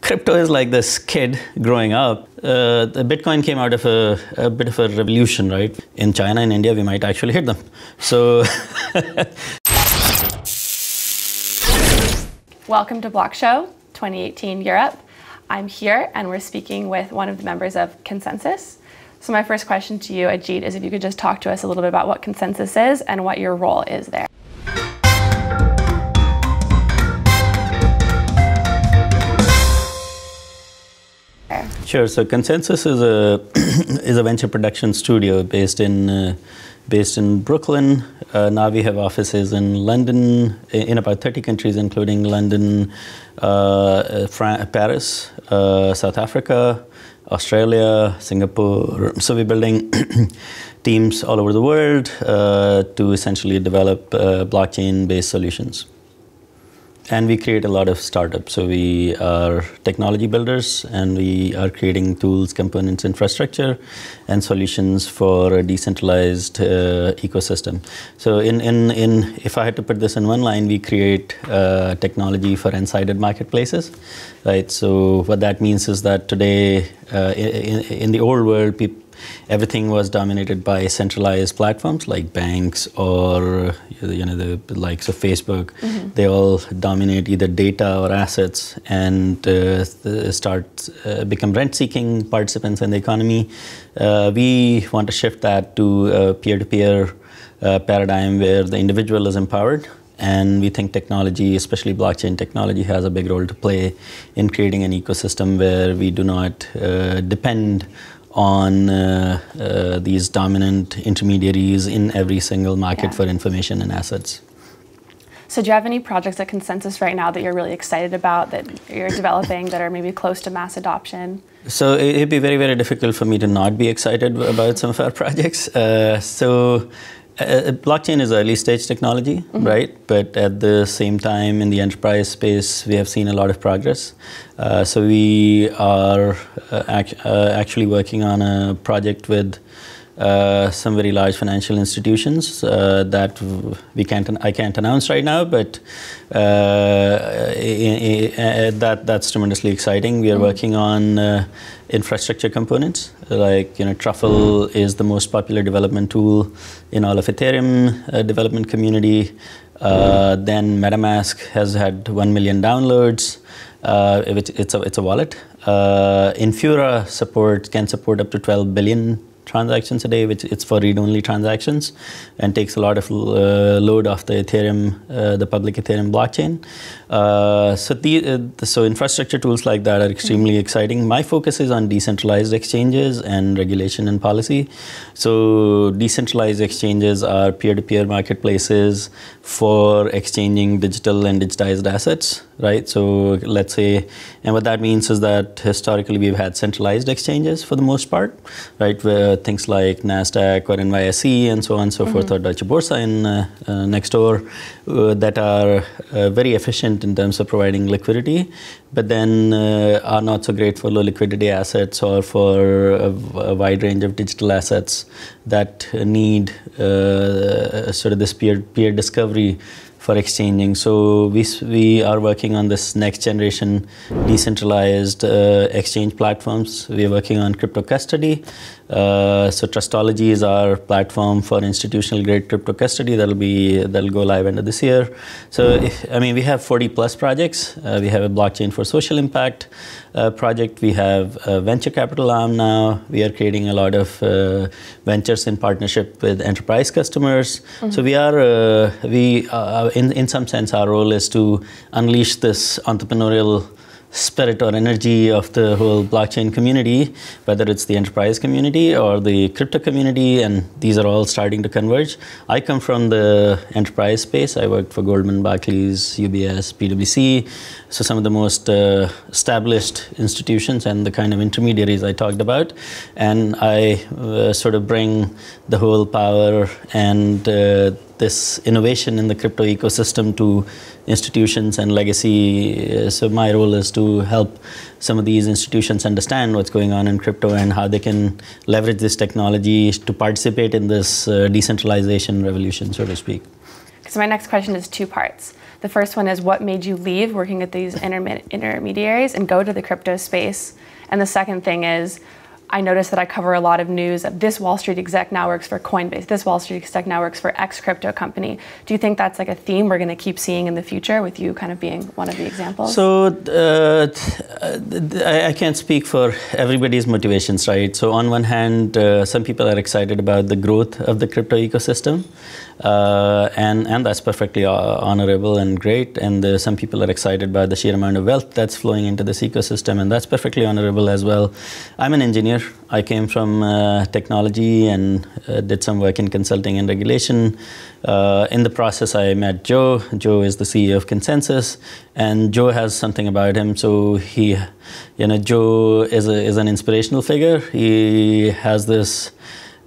crypto is like this kid growing up. The Bitcoin came out of a bit of a revolution, right? In China and India, we might actually hit them. So. Welcome to BlockShow 2018 Europe. I'm here and we're speaking with one of the members of ConsenSys. So my first question to you, Ajit, is if you could just talk to us a little bit about what ConsenSys is and what your role is there. Sure. So ConsenSys is a venture production studio based in Brooklyn. Now we have offices in London, in about 30 countries, including London, Paris, South Africa, Australia, Singapore. So we're building teams all over the world to essentially develop blockchain-based solutions. And we create a lot of startups. So we are technology builders, and we are creating tools, components, infrastructure, and solutions for a decentralized ecosystem. So if I had to put this in one line, we create technology for unsided marketplaces, right? So what that means is that today, in the old world, everything was dominated by centralized platforms like banks or the likes of Facebook. Mm-hmm. They all dominate either data or assets and become rent-seeking participants in the economy. We want to shift that to a peer-to-peer paradigm where the individual is empowered. And we think technology, especially blockchain technology, has a big role to play in creating an ecosystem where we do not depend on these dominant intermediaries in every single market for information and assets. So do you have any projects at ConsenSys right now that you're really excited about, that you're developing, that are maybe close to mass adoption? So it'd be very, very difficult for me to not be excited about some of our projects. Blockchain is early stage technology, mm-hmm. right? But at the same time, in the enterprise space, we have seen a lot of progress. So we are actually working on a project with some very large financial institutions that I can't announce right now, but that's tremendously exciting. We are working on infrastructure components, like Truffle is the most popular development tool in all of Ethereum development community. Then MetaMask has had 1 million downloads. It's a wallet. Infura can support up to 12 billion transactions a day, which it's for read-only transactions, and takes a lot of load off the Ethereum, the public Ethereum blockchain. So infrastructure tools like that are extremely exciting. My focus is on decentralized exchanges and regulation and policy. So decentralized exchanges are peer-to-peer marketplaces for exchanging digital and digitized assets, right? So let's say, and what that means is that historically we've had centralized exchanges for the most part, right? Where things like NASDAQ or NYSE and so on and so mm-hmm. forth, or Deutsche Börse next door, that are very efficient in terms of providing liquidity, but then are not so great for low liquidity assets or for a wide range of digital assets that need sort of this peer discovery for exchanging. So we are working on this next generation decentralized exchange platforms. We are working on crypto custody. So Trustology is our platform for institutional grade crypto custody. That'll go live end of this year. So we have 40 plus projects. We have a blockchain for social impact project. We have a venture capital arm now. We are creating a lot of ventures in partnership with enterprise customers. Mm-hmm. So in some sense, our role is to unleash this entrepreneurial spirit or energy of the whole blockchain community, whether it's the enterprise community or the crypto community, and these are all starting to converge. I come from the enterprise space. I worked for Goldman, Barclays, UBS, PwC, so some of the most established institutions and the kind of intermediaries I talked about. And I sort of bring the whole power and this innovation in the crypto ecosystem to institutions and legacy. So my role is to help some of these institutions understand what's going on in crypto and how they can leverage this technology to participate in this decentralization revolution, so to speak. So my next question is two parts. The first one is, what made you leave working at these intermediaries and go to the crypto space? And the second thing is, I noticed that I cover a lot of news of this Wall Street exec now works for Coinbase, this Wall Street exec now works for X crypto company. Do you think that's like a theme we're going to keep seeing in the future, with you kind of being one of the examples? So I can't speak for everybody's motivations, right? So on one hand, some people are excited about the growth of the crypto ecosystem, and that's perfectly honorable and great. And some people are excited about the sheer amount of wealth that's flowing into this ecosystem, and that's perfectly honorable as well. I'm an engineer. I came from technology and did some work in consulting and regulation. In the process, I met Joe. Joe is the CEO of ConsenSys, and Joe has something about him. So Joe is an inspirational figure. He has this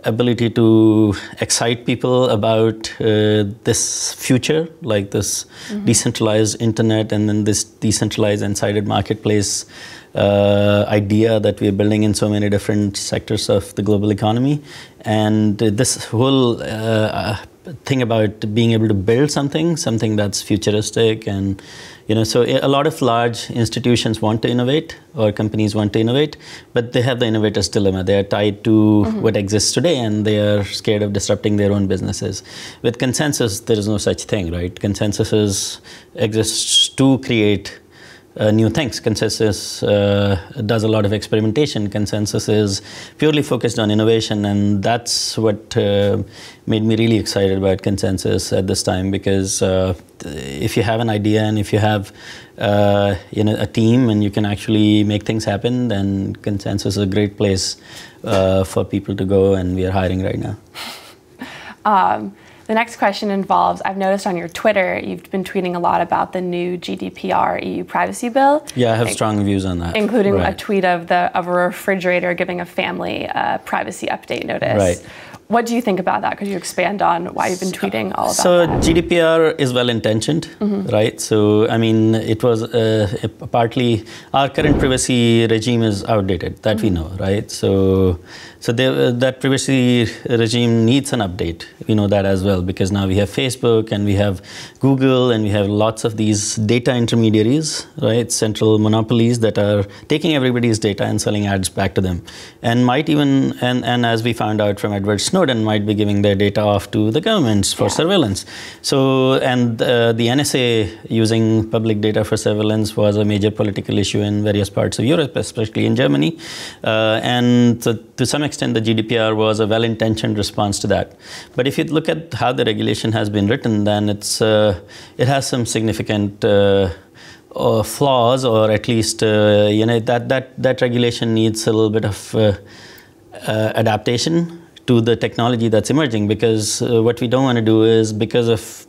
ability to excite people about this future, like this decentralized internet, and then this decentralized and-sided marketplace idea that we're building in so many different sectors of the global economy. And this whole thing about being able to build something that's futuristic, and so a lot of large institutions want to innovate, or companies want to innovate, but they have the innovator's dilemma. They are tied to what exists today, and they are scared of disrupting their own businesses. With ConsenSys, there is no such thing, right? ConsenSys exists to create new things. ConsenSys does a lot of experimentation. ConsenSys is purely focused on innovation, and that's what made me really excited about ConsenSys at this time, because if you have an idea and if you have a team and you can actually make things happen, then ConsenSys is a great place for people to go, and we are hiring right now. The next question involves, I've noticed on your Twitter, you've been tweeting a lot about the new GDPR EU privacy bill. Yeah, I have strong views on that. Including a tweet of a refrigerator giving a family a privacy update notice. Right. What do you think about that? Could you expand on why you've been tweeting all about so that? So GDPR is well-intentioned, right? So, I mean, it was partly, our current privacy regime is outdated, that we know, right? So that privacy regime needs an update. We know that as well, because now we have Facebook, and we have Google, and we have lots of these data intermediaries, right? Central monopolies that are taking everybody's data and selling ads back to them. And might even, and as we found out from Edward Snowden, might be giving their data off to the governments for surveillance. So, and the NSA using public data for surveillance was a major political issue in various parts of Europe, especially in Germany. And so to some extent, the GDPR was a well-intentioned response to that. But if you look at how the regulation has been written, then it has some significant flaws, or at least that regulation needs a little bit of adaptation to the technology that's emerging, because what we don't want to do is, because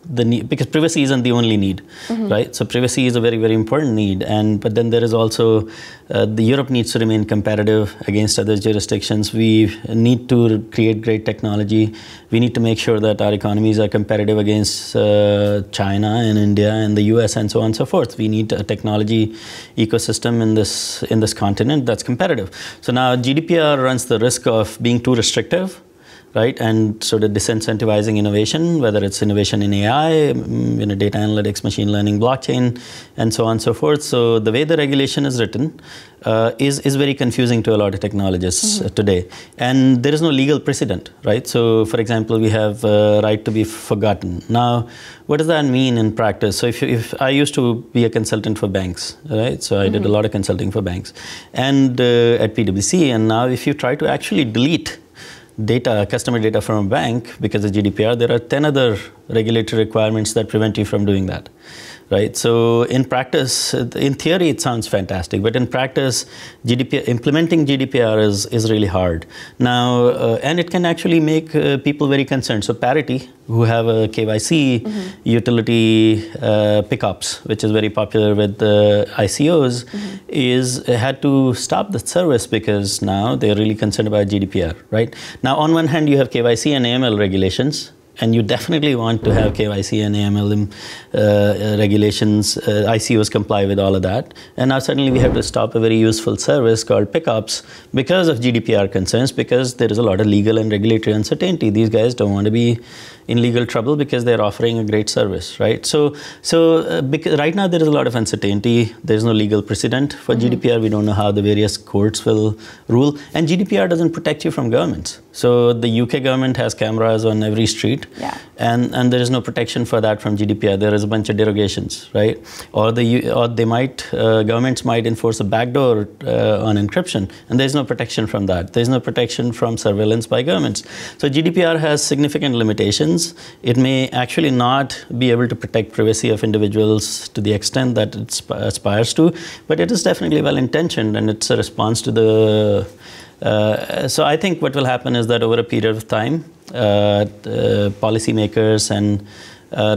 privacy isn't the only need, right? So privacy is a very, very important need, but then there is also the Europe needs to remain competitive against other jurisdictions. We need to create great technology. We need to make sure that our economies are competitive against China and India and the US and so on and so forth. We need a technology ecosystem in this continent that's competitive. So now GDPR runs the risk of being too restrictive, right, and sort of disincentivizing innovation, whether it's innovation in AI, data analytics, machine learning, blockchain, and so on and so forth. So the way the regulation is written is very confusing to a lot of technologists today. And there is no legal precedent, right? So, for example, we have right to be forgotten. Now, what does that mean in practice? So if I used to be a consultant for banks, right? So I did a lot of consulting for banks, and at PwC, and now if you try to actually delete data, customer data from a bank because of GDPR, there are 10 other regulatory requirements that prevent you from doing that, right? So in practice, in theory, it sounds fantastic, but in practice, implementing GDPR is really hard. Now, and it can actually make people very concerned. So Parity, who have a KYC utility pickups, which is very popular with the ICOs, had to stop the service because now they're really concerned about GDPR, right? Now, on one hand, you have KYC and AML regulations, and you definitely want to have KYC and AML regulations. ICOs comply with all of that. And now suddenly we have to stop a very useful service called pickups because of GDPR concerns, because there is a lot of legal and regulatory uncertainty. These guys don't want to be in legal trouble because they're offering a great service, right? So because right now there is a lot of uncertainty. There's no legal precedent for GDPR. We don't know how the various courts will rule. And GDPR doesn't protect you from governments. So the UK government has cameras on every street, and there is no protection for that from GDPR. There is a bunch of derogations, right? Or governments might enforce a backdoor on encryption, and there's no protection from that. There's no protection from surveillance by governments. So GDPR has significant limitations. It may actually not be able to protect privacy of individuals to the extent that it aspires to, but it is definitely well-intentioned, and it's a response to the so I think what will happen is that over a period of time, policymakers and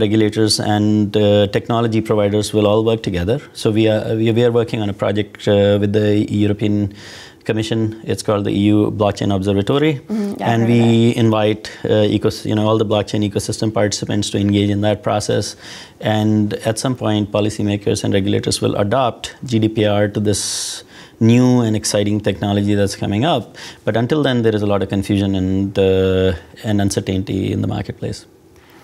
regulators and technology providers will all work together. So we are working on a project with the European Commission. It's called the EU Blockchain Observatory, and we invite all the blockchain ecosystem participants to engage in that process. And at some point, policymakers and regulators will adopt GDPR to this new and exciting technology that's coming up. But until then, there is a lot of confusion and uncertainty in the marketplace.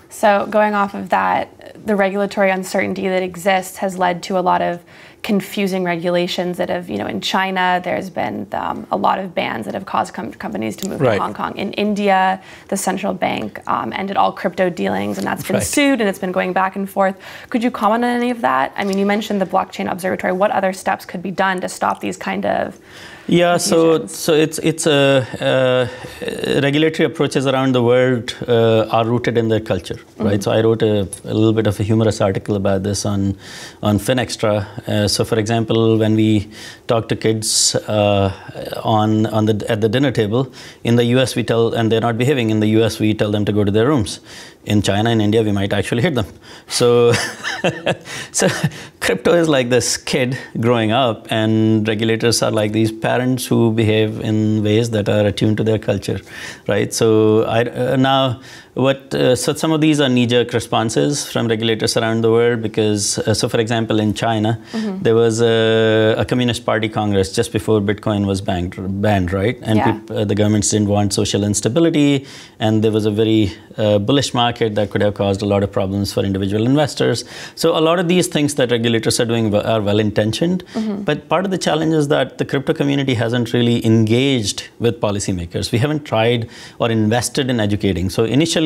So going off of that, the regulatory uncertainty that exists has led to a lot of confusing regulations that have, in China, there's been a lot of bans that have caused companies to move to Hong Kong. In India, the central bank ended all crypto dealings, and that's been sued, and it's been going back and forth. Could you comment on any of that? I mean, you mentioned the blockchain observatory. What other steps could be done to stop these kind of confusions? So it's regulatory approaches around the world are rooted in their culture, right? So I wrote a little bit of a humorous article about this on FinExtra. So, for example, when we talk to kids at the dinner table, in the US we tell, and they're not behaving, in the US we tell them to go to their rooms. In China and India, we might actually hit them. So, so crypto is like this kid growing up, and regulators are like these parents who behave in ways that are attuned to their culture, right? So so some of these are knee-jerk responses from regulators around the world because, so for example, in China, there was a Communist Party Congress just before Bitcoin was banned, right? And the governments didn't want social instability, and there was a very bullish market that could have caused a lot of problems for individual investors. So a lot of these things that regulators are doing are well-intentioned, but part of the challenge is that the crypto community hasn't really engaged with policymakers. We haven't tried or invested in educating. So initially,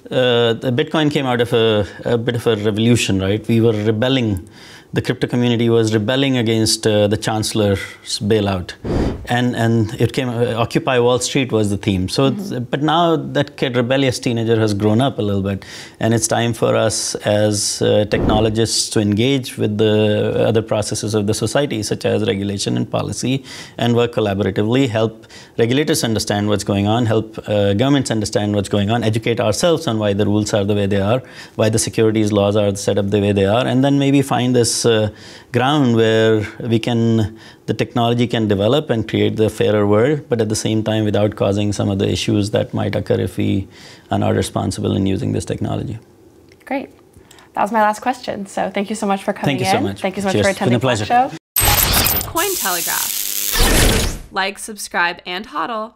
the Bitcoin came out of a bit of a revolution, right? We were rebelling. The crypto community was rebelling against the chancellor's bailout, and it came. Occupy Wall Street was the theme. So, but now that rebellious teenager has grown up a little bit, and it's time for us as technologists to engage with the other processes of the society, such as regulation and policy, and work collaboratively. Help regulators understand what's going on. Help governments understand what's going on. Educate ourselves on why the rules are the way they are, why the securities laws are set up the way they are, and then maybe find this ground where the technology can develop and create the fairer world, but at the same time without causing some of the issues that might occur if we are not responsible in using this technology. Great. That was my last question. So thank you so much for coming in. Thank you so much. Thank you so much for attending BlockShow. Cointelegraph. Like, subscribe, and hodl.